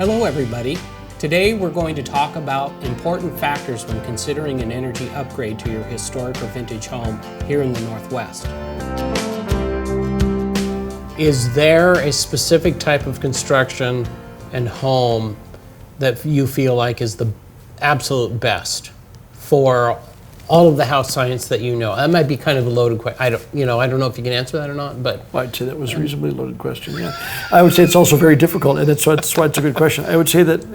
Hello everybody. Today we're going to talk about important factors when considering an energy upgrade to your historic or vintage home here in the Northwest. Is there a specific type of construction and home that you feel like is the absolute best for all of the house science that you know? That might be kind of a loaded question. I don't know if you can answer that or not, but I'd say that was a reasonably loaded question, yeah. I would say it's also very difficult, and that's why it's a good question. I would say that,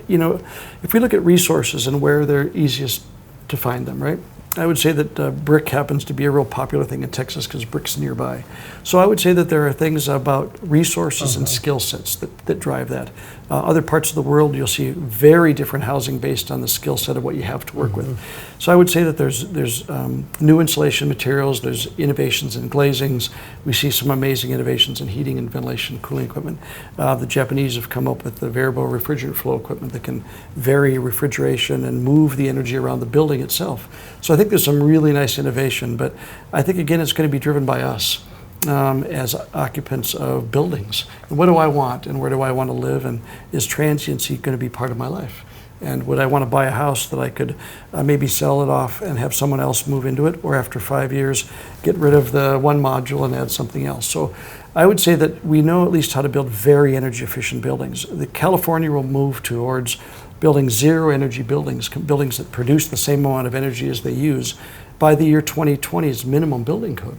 if we look at resources and where they're easiest to find them, right? I would say that brick happens to be a real popular thing in Texas because brick's nearby. So I would say that there are things about resources and skill sets that drive that. Other parts of the world, you'll see very different housing based on the skill set of what you have to work with. So I would say that there's new insulation materials, there's innovations in glazings. We see some amazing innovations in heating and ventilation, cooling equipment. The Japanese have come up with the variable refrigerant flow equipment that can vary refrigeration and move the energy around the building itself. So I think there's some really nice innovation, but I think again it's going to be driven by us as occupants of buildings. And what do I want, and where do I want to live, and is transiency going to be part of my life? And would I want to buy a house that I could maybe sell it off and have someone else move into it, or after 5 years get rid of the one module and add something else? So I would say that we know at least how to build very energy efficient buildings. California will move towards building zero energy buildings, buildings that produce the same amount of energy as they use by the year 2020 is minimum building code.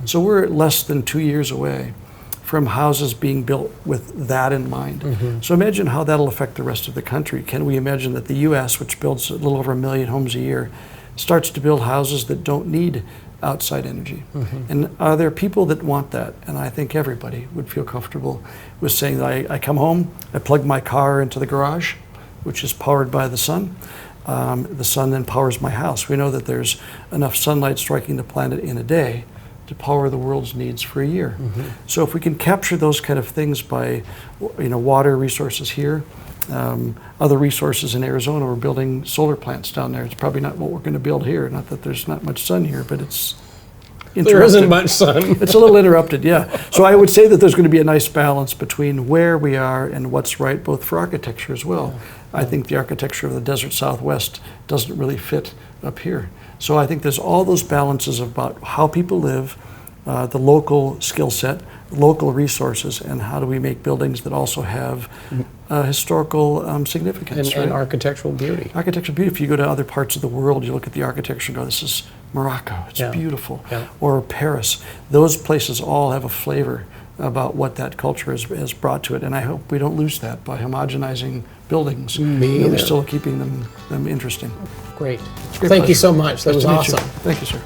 So we're less than 2 years away from houses being built with that in mind. So imagine how that'll affect the rest of the country. Can we imagine that the US, which builds a little over 1 million homes a year, starts to build houses that don't need outside energy? And are there people that want that? And I think everybody would feel comfortable with saying that I come home, I plug my car into the garage, which is powered by the sun. The sun then powers my house. We know that there's enough sunlight striking the planet in a day to power the world's needs for a year. So if we can capture those kind of things by, water resources here, other resources in Arizona, we're building solar plants down there. It's probably not what we're going to build here. Not that there's not much sun here, but it's interrupted. There isn't much sun. It's a little interrupted, yeah. So I would say that there's going to be a nice balance between where we are and what's right, both for architecture as well. I think the architecture of the desert Southwest doesn't really fit up here. So I think there's all those balances about how people live, the local skill set, local resources, and how do we make buildings that also have historical significance. And architectural beauty. Architectural beauty. If you go to other parts of the world, you look at the architecture and go, this is Morocco, it's beautiful. Or Paris. Those places all have a flavor about what that culture has brought to it, and I hope we don't lose that by homogenizing buildings. We're still keeping them interesting. Great. Thank you so much. That was awesome. Thank you, sir.